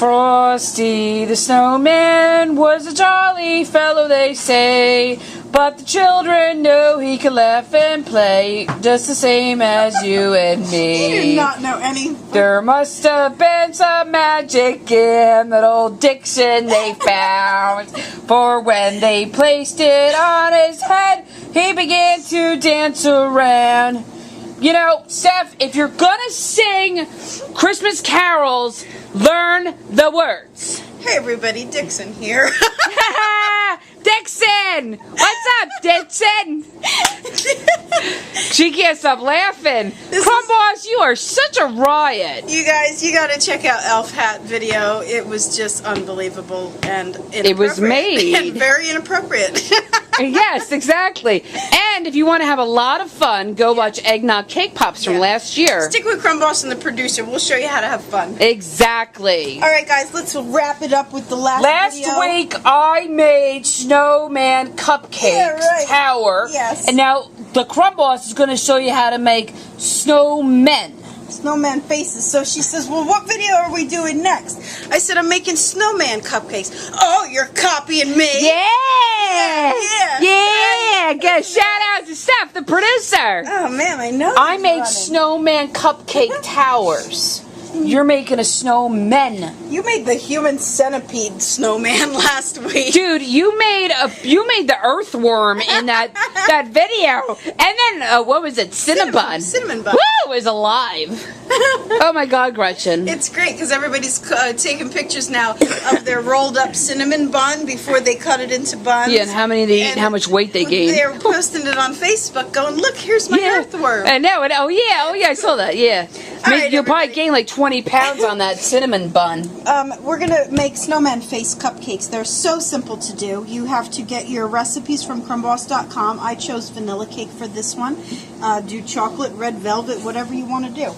Frosty the Snowman was a jolly fellow, they say, but the children know he can laugh and play just the same as you and me. You do not know anything. There must have been some magic in that old Dixon they found, for when they placed it on his head, he began to dance around. You know, Steph, if you're gonna sing Christmas carols, learn the words. Hey everybody, Dixon here. Dixon! What's up, Dixon? She can't stop laughing. Crumb Boss, you are such a riot. You guys, you gotta check out Elf Hat video. It was just unbelievable and inappropriate. It was made. And very inappropriate. Yes, exactly. And if you want to have a lot of fun, go watch Eggnog Cake Pops from last year. Stick with Crumb Boss and the producer. We'll show you how to have fun. Exactly. Alright guys, let's wrap it up with the last video. Last week I made Snowman Cupcakes Tower. Yes. And now the Crumb Boss is going to show you how to make snowmen. Snowman faces. So she says, well, what video are we doing next? I said, I'm making snowman cupcakes. Oh, you're copying me. Yeah. Yeah. Get a shout out to Steph, the producer. Oh, man, I know. I make snowman cupcake towers. You're making a snowman. You made the human centipede snowman last week. Dude, you made the earthworm in that video. And then what was it? Cinnabon. Cinnamon bun. Woo! Is alive. Oh my God, Gretchen. It's great because everybody's taking pictures now of their rolled up cinnamon bun before they cut it into buns. Yeah, and how many they eat and how much weight they gain. They're posting it on Facebook going, look, here's my earthworm. I know. Oh yeah, I saw that. Yeah. You'll probably gain like 20 pounds on that cinnamon bun. We're going to make snowman face cupcakes. They're so simple to do. You have to get your recipes from crumbboss.com. I chose vanilla cake for this one. Do chocolate, red velvet, whatever you want to do.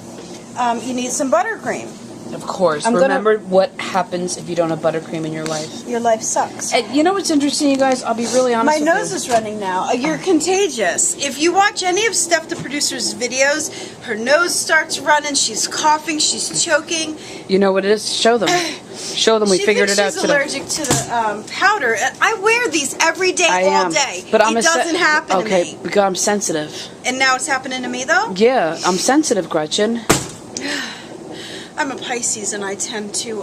You need some buttercream. Of course. Remember what happens if you don't have buttercream in your life. Your life sucks. And you know what's interesting, you guys? I'll be really honest with you. My nose is running now. You're contagious. If you watch any of Steph the producer's videos, her nose starts running, she's coughing, she's choking. You know what it is? Show them. Show them we figured it out today. She's allergic to the powder. I wear these every day, all day. But it doesn't happen to me. Okay, because I'm sensitive. And now it's happening to me, though? Yeah, I'm sensitive, Gretchen. I'm a Pisces and I tend to,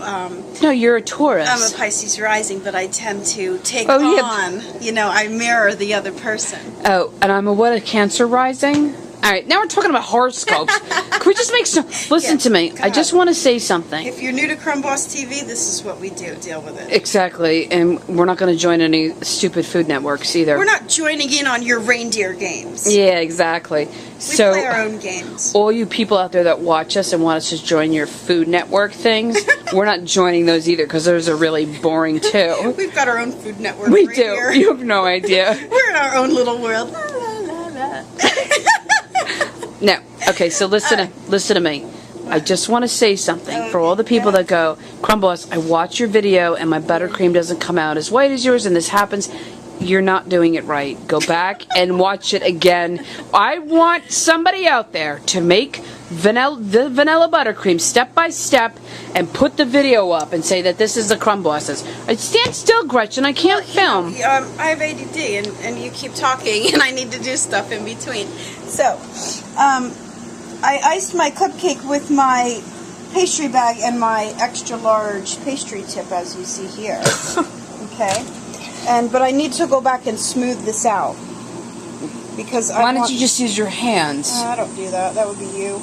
No, you're a Taurus. I'm a Pisces rising, but I tend to take on, you know, I mirror the other person. Oh, and I'm a Cancer rising? Alright, now we're talking about horoscopes. Can we just make some... Listen to me. I just want to say something. If you're new to Crumb Boss TV, this is what we do. Deal with it. Exactly. And we're not going to join any stupid Food Networks either. We're not joining in on your reindeer games. Yeah, exactly. We play our own games. All you people out there that watch us and want us to join your Food Network things, we're not joining those either because those are really boring too. We've got our own Food Network We right do. Here. You have no idea. We're in our own little world. La, la, la, la. No. Okay, so listen to me. I just want to say something for all the people that go, Crumb Boss, I watch your video and my buttercream doesn't come out as white as yours and this happens. You're not doing it right. Go back and watch it again. I want somebody out there to make the vanilla buttercream step by step and put the video up and say that this is the Crumb Bosses. Stand still, Gretchen. I can't film. I have ADD and you keep talking and I need to do stuff in between. So, I iced my cupcake with my pastry bag and my extra large pastry tip, as you see here. Okay? But I need to go back and smooth this out. Because why don't you just use your hands? I don't do that. That would be you.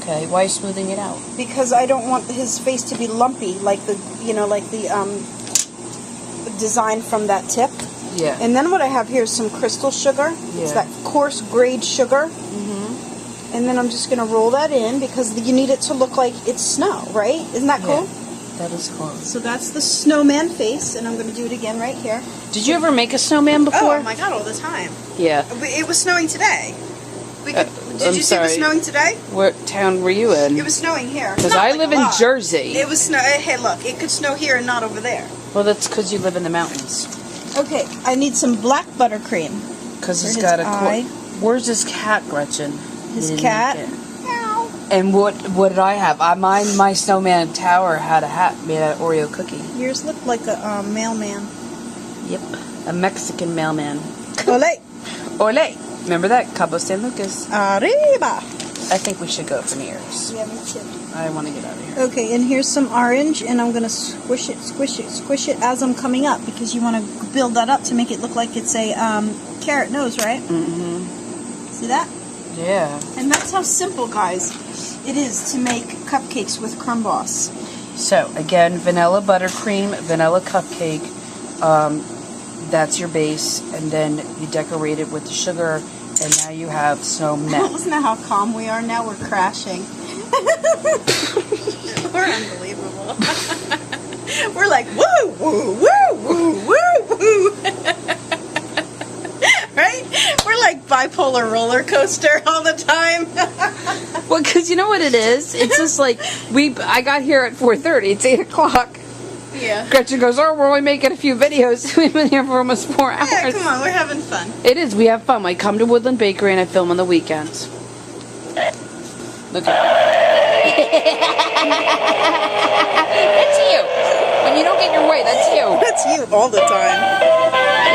Okay, why are you smoothing it out? Because I don't want his face to be lumpy, like the design from that tip. Yeah. And then what I have here is some crystal sugar. Yeah. It's that coarse grade sugar. Mm-hmm. And then I'm just going to roll that in because you need it to look like it's snow, right? Isn't that cool? That is cool. So that's the snowman face, and I'm going to do it again right here. Did you ever make a snowman before? Oh my God, all the time. Yeah. It was snowing today. Did you see it was snowing today? What town were you in? It was snowing here. Because I live in Jersey. It was snow. Hey, look, it could snow here and not over there. Well, that's because you live in the mountains. Okay, I need some black buttercream. Because he's got a... Where's his cat, Gretchen? His cat? Meow. And what did I have? My snowman tower had a hat made out of Oreo cookie. Yours looked like a mailman. Yep, a Mexican mailman. Ole! Ole! Remember that? Cabo San Lucas. Arriba! I think we should go for New Year's. Yeah, me too. I want to get out of here. Okay, and here's some orange, and I'm going to squish it as I'm coming up, because you want to build that up to make it look like it's a carrot nose, right? Mm-hmm. See that? Yeah. And that's how simple, guys, it is to make cupcakes with Crumb Boss. So, again, vanilla buttercream, vanilla cupcake, that's your base, and then you decorate it with the sugar, and now you have snowmen. Isn't that how calm we are now? We're crashing. We're unbelievable. We're like, woo, woo, woo, woo, woo, woo. Right? We're like bipolar roller coaster all the time. Well, because you know what it is? It's just like, I got here at 4:30. It's 8 o'clock. Yeah. Gretchen goes, oh, we're only making a few videos. We've been here for almost 4 hours. Yeah, come on, we're having fun. It is. We have fun. I come to Woodland Bakery and I film on the weekends. Look at That's you. When you don't get your way, that's you. That's you all the time.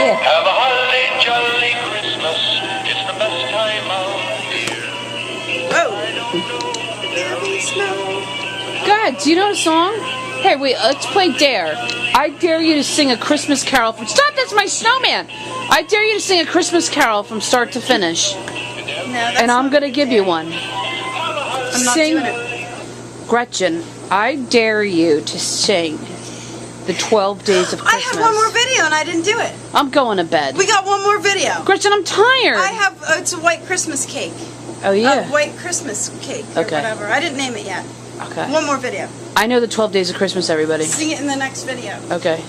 Yeah. Have a holly jolly Christmas. It's the best time of year. Whoa. There'll be snow. God, do you know the song? Hey, wait, let's play Dare. I dare you to sing a Christmas carol from... Stop, that's my snowman! I dare you to sing a Christmas carol from start to finish. No, that's And I'm not going to give you one. I'm not Sing, doing it. Gretchen, I dare you to sing the 12 Days of I Christmas. have one more video and I didn't do it. I'm going to bed. We got one more video. Gretchen, I'm tired. I have, it's a white Christmas cake. Oh, yeah. White Christmas cake or Okay. whatever. I didn't name it yet. Okay. One more video. I know the 12 Days of Christmas, everybody. Sing it in the next video. Okay.